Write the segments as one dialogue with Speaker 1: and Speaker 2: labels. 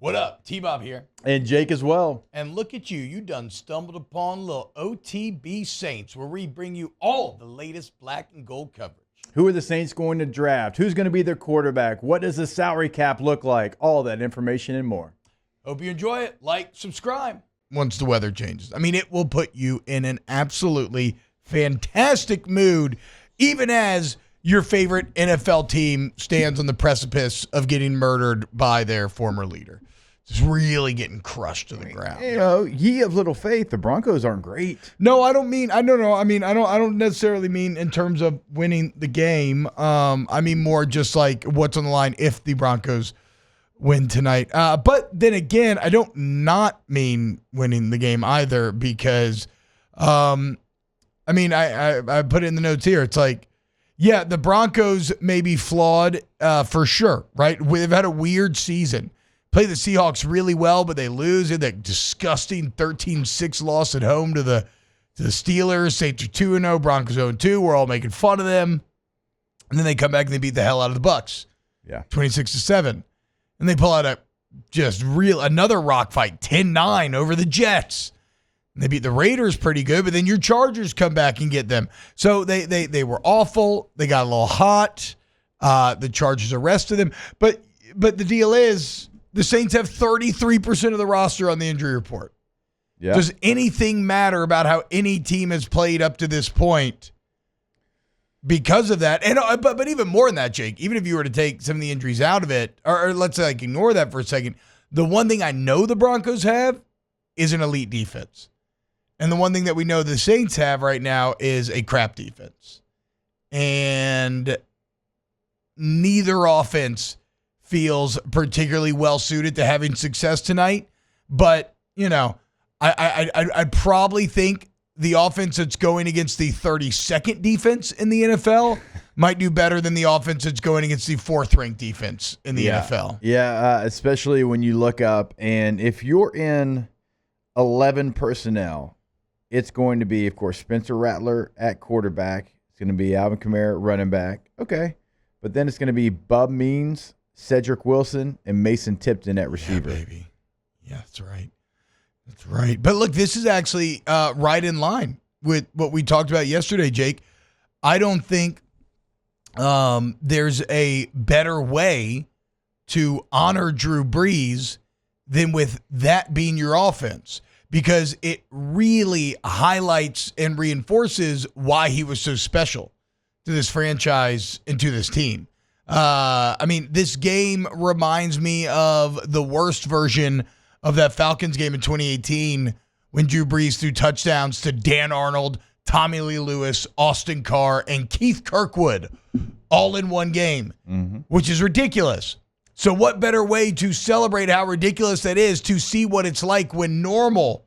Speaker 1: What up? T-Bob here.
Speaker 2: And Jake as well.
Speaker 1: And look at you. You done stumbled upon little OTB Saints, where we bring you all the latest black and gold coverage.
Speaker 2: Who are the Saints going to draft? Who's going to be their quarterback? What does the salary cap look like? All that information and more.
Speaker 1: Hope you enjoy it. Like, subscribe. Once the weather changes. I mean, it will put you in an absolutely fantastic mood, even as your favorite NFL team stands on the precipice of getting murdered by their former leader. Just really getting crushed to the ground.
Speaker 2: You know, ye of little faith, the Broncos aren't great.
Speaker 1: No, I don't mean, I don't know. I mean, I don't necessarily mean in terms of winning the game. I mean more just like what's on the line if the Broncos win tonight. But then again, I don't not mean winning the game either because, I mean, I put it in the notes here. It's like, yeah, the Broncos may be flawed for sure, right? They've had a weird season. Play the Seahawks really well, but they lose. They had that disgusting 13-6 loss at home to the Steelers. Saints are 2-0, Broncos 0-2. We're all making fun of them. And then they come back and they beat the hell out of the Bucks.
Speaker 2: Yeah.
Speaker 1: 26-7. And they pull out another rock fight, 10-9 over the Jets. And they beat the Raiders pretty good, but then your Chargers come back and get them. So they were awful. They got a little hot. The Chargers arrested them. But the deal is, the Saints have 33% of the roster on the injury report.
Speaker 2: Yeah.
Speaker 1: Does anything matter about how any team has played up to this point because of that? And but even more than that, Jake, even if you were to take some of the injuries out of it, or let's say like ignore that for a second, the one thing I know the Broncos have is an elite defense. And the one thing that we know the Saints have right now is a crap defense. And neither offense feels particularly well suited to having success tonight. But, you know, I'd probably think the offense that's going against the 32nd defense in the NFL might do better than the offense that's going against the 4th-ranked defense in the NFL.
Speaker 2: Yeah, especially when you look up, and if you're in 11 personnel, it's going to be, of course, Spencer Rattler at quarterback. It's going to be Alvin Kamara at running back. Okay. But then it's going to be Bub Means, Cedric Wilson, and Mason Tipton at receiver.
Speaker 1: Yeah, baby. Yeah, that's right. That's right. But look, this is actually right in line with what we talked about yesterday, Jake. I don't think there's a better way to honor Drew Brees than with that being your offense, because it really highlights and reinforces why he was so special to this franchise and to this team. I mean, this game reminds me of the worst version of that Falcons game in 2018 when Drew Brees threw touchdowns to Dan Arnold, Tommy Lee Lewis, Austin Carr, and Keith Kirkwood all in one game, which is ridiculous. So what better way to celebrate how ridiculous that is to see what it's like when normal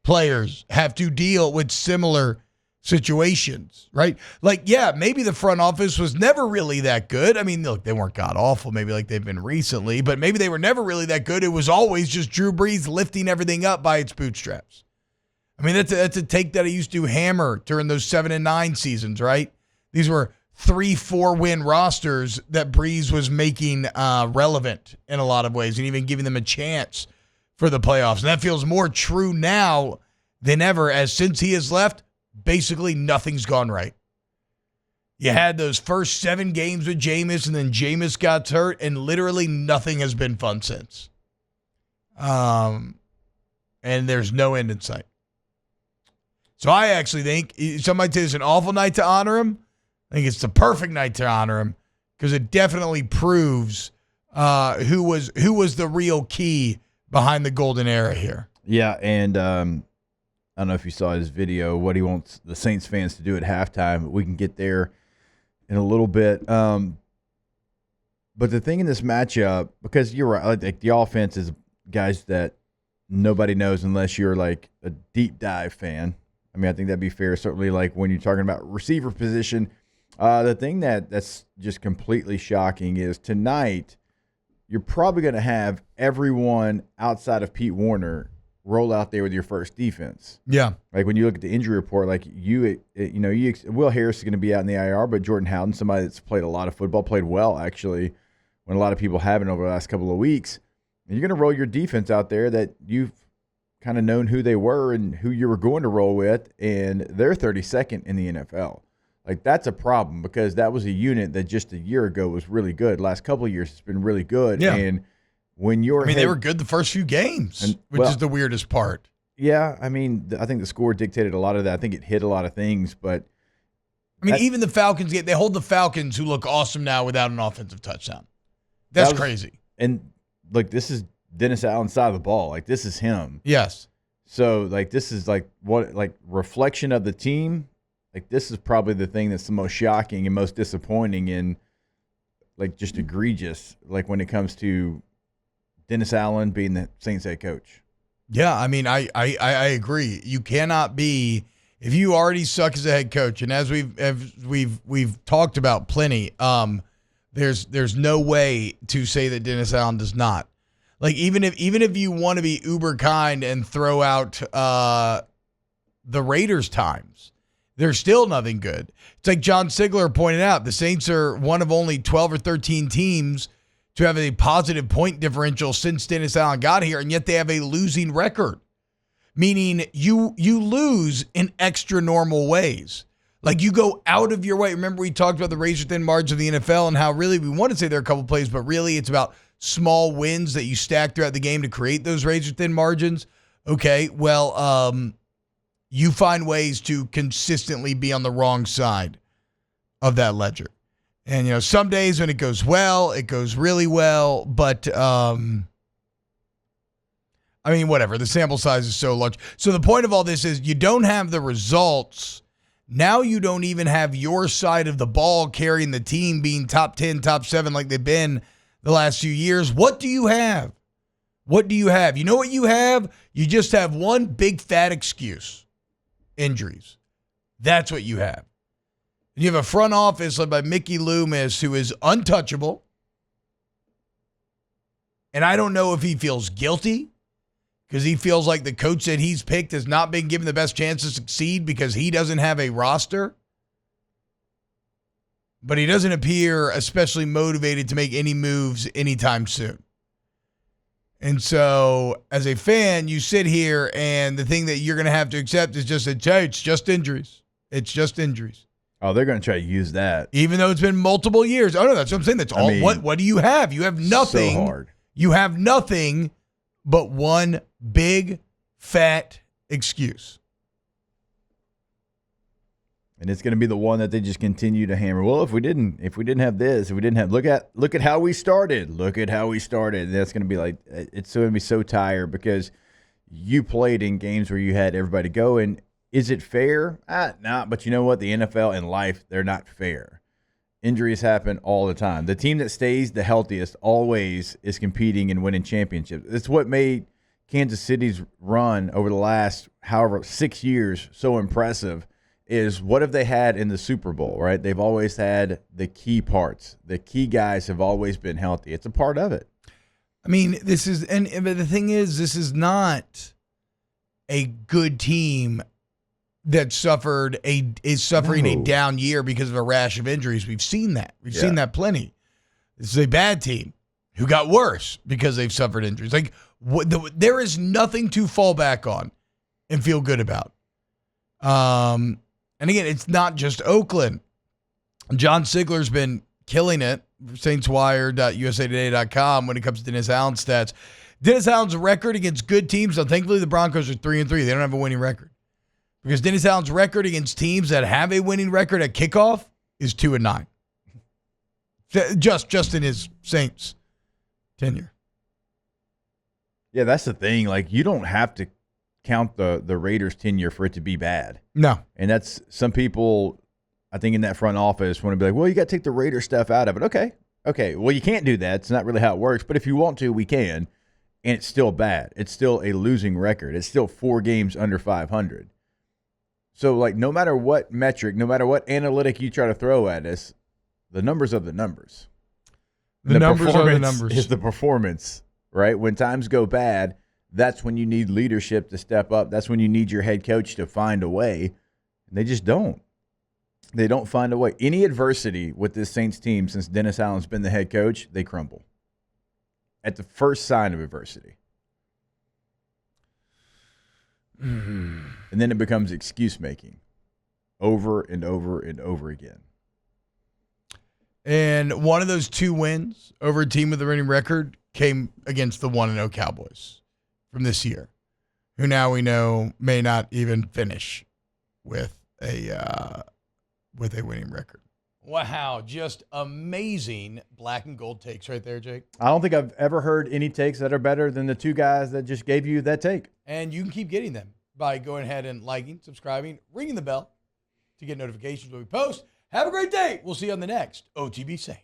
Speaker 1: players have to deal with similar situations, right? Like, yeah, maybe the front office was never really that good. I mean, look, they weren't god-awful, maybe like they've been recently, but maybe they were never really that good. It was always just Drew Brees lifting everything up by its bootstraps. I mean, that's a take that I used to hammer during those 7-9 seasons, right? These were 3-4 win rosters that Brees was making relevant in a lot of ways and even giving them a chance for the playoffs. And that feels more true now than ever, as since he has left, basically nothing's gone right. You had those first 7 games with Jameis, and then Jameis got hurt, and literally nothing has been fun since. And there's no end in sight. So I actually think, some might say it's an awful night to honor him. I think it's the perfect night to honor him because it definitely proves who was the real key behind the golden era here.
Speaker 2: Yeah, and I don't know if you saw his video, what he wants the Saints fans to do at halftime, but we can get there in a little bit. But the thing in this matchup, because you're right, like the offense is guys that nobody knows unless you're like a deep dive fan. I mean, I think that'd be fair. Certainly, like when you're talking about receiver position, the thing that's just completely shocking is tonight you're probably going to have everyone outside of Pete Warner roll out there with your first defense.
Speaker 1: Yeah.
Speaker 2: Like when you look at the injury report, like Will Harris is going to be out in the IR, but Jordan Howden, somebody that's played a lot of football, played well actually, when a lot of people haven't over the last couple of weeks. And you're going to roll your defense out there that you've kind of known who they were and who you were going to roll with, and they're 32nd in the NFL. Like, that's a problem because that was a unit that just a year ago was really good. Last couple of years, it's been really good.
Speaker 1: Yeah.
Speaker 2: And when you're
Speaker 1: they were good the first few games, which is the weirdest part.
Speaker 2: Yeah, I mean, I think the score dictated a lot of that. I think it hit a lot of things, but
Speaker 1: even the Falcons they hold the Falcons, who look awesome now without an offensive touchdown. That's crazy.
Speaker 2: And like, this is Dennis Allen's side of the ball. Like, this is him.
Speaker 1: Yes.
Speaker 2: So like, this is like reflection of the team. Like, this is probably the thing that's the most shocking and most disappointing and like just egregious. Like, when it comes to Dennis Allen being the Saints head coach.
Speaker 1: Yeah, I agree. You cannot be, if you already suck as a head coach, and as we've talked about plenty, there's no way to say that Dennis Allen does not. Like, even if you want to be uber kind and throw out the Raiders times, there's still nothing good. It's like John Sigler pointed out, the Saints are one of only 12 or 13 teams to have a positive point differential since Dennis Allen got here, and yet they have a losing record. Meaning you lose in extra normal ways. Like, you go out of your way. Remember, we talked about the razor-thin margins of the NFL and how really we want to say there are a couple plays, but really it's about small wins that you stack throughout the game to create those razor-thin margins. Okay, well, you find ways to consistently be on the wrong side of that ledger. And, some days when it goes well, it goes really well. But, whatever. The sample size is so large. So the point of all this is you don't have the results. Now you don't even have your side of the ball carrying the team being top 10, top 7 like they've been the last few years. What do you have? What do you have? You know what you have? You just have one big fat excuse. Injuries. That's what you have. You have a front office led by Mickey Loomis who is untouchable. And I don't know if he feels guilty because he feels like the coach that he's picked has not been given the best chance to succeed because he doesn't have a roster. But he doesn't appear especially motivated to make any moves anytime soon. And so, as a fan, you sit here, and the thing that you're going to have to accept is just that, hey, it's just injuries. It's just injuries.
Speaker 2: Oh, they're going to try to use that.
Speaker 1: Even though it's been multiple years. Oh, no, that's what I'm saying. That's all. What do you have? You have nothing.
Speaker 2: So hard.
Speaker 1: You have nothing but one big, fat excuse.
Speaker 2: And it's going to be the one that they just continue to hammer. Well, if we didn't have this, if we didn't have, look at how we started. Look at how we started. And that's going to be like, it's going to be so tired because you played in games where you had everybody go. And is it fair? Nah, but you know what? The NFL and life, they're not fair. Injuries happen all the time. The team that stays the healthiest always is competing and winning championships. It's what made Kansas City's run over the last, 6 years so impressive. Is what have they had in the Super Bowl, right? They've always had the key parts. The key guys have always been healthy. It's a part of it.
Speaker 1: This is, but the thing is, this is not a good team that is suffering a down year because of a rash of injuries. We've seen that. We've seen that plenty. This is a bad team who got worse because they've suffered injuries. Like, there is nothing to fall back on and feel good about. And again, it's not just Oakland. John Sigler's been killing it, saintswire.usatoday.com, when it comes to Dennis Allen stats. Dennis Allen's record against good teams, thankfully the Broncos are 3-3. They don't have a winning record. Because Dennis Allen's record against teams that have a winning record at kickoff is 2-9. Just in his Saints tenure.
Speaker 2: Yeah, that's the thing. Like, you don't have to count the Raiders' tenure for it to be bad.
Speaker 1: No.
Speaker 2: And that's, some people, I think, in that front office want to be like, well, you got to take the Raider stuff out of it. Okay. Well, you can't do that. It's not really how it works. But if you want to, we can. And it's still bad. It's still a losing record. It's still 4 games under 500. So, like, no matter what metric, no matter what analytic you try to throw at us, the numbers are the numbers.
Speaker 1: The numbers are the numbers.
Speaker 2: Is the performance, right? When times go bad, that's when you need leadership to step up. That's when you need your head coach to find a way. And they just don't. They don't find a way. Any adversity with this Saints team since Dennis Allen's been the head coach, they crumble. at the first sign of adversity.
Speaker 1: Mm-hmm.
Speaker 2: And then it becomes excuse making over and over and over again.
Speaker 1: And one of those 2 wins over a team with a winning record came against the 1-0 Cowboys from this year, who now we know may not even finish with a winning record. Wow, just amazing black and gold takes right there, Jake.
Speaker 2: I don't think I've ever heard any takes that are better than the 2 guys that just gave you that take.
Speaker 1: And you can keep getting them by going ahead and liking, subscribing, ringing the bell to get notifications when we post. Have a great day. We'll see you on the next OTB Saints.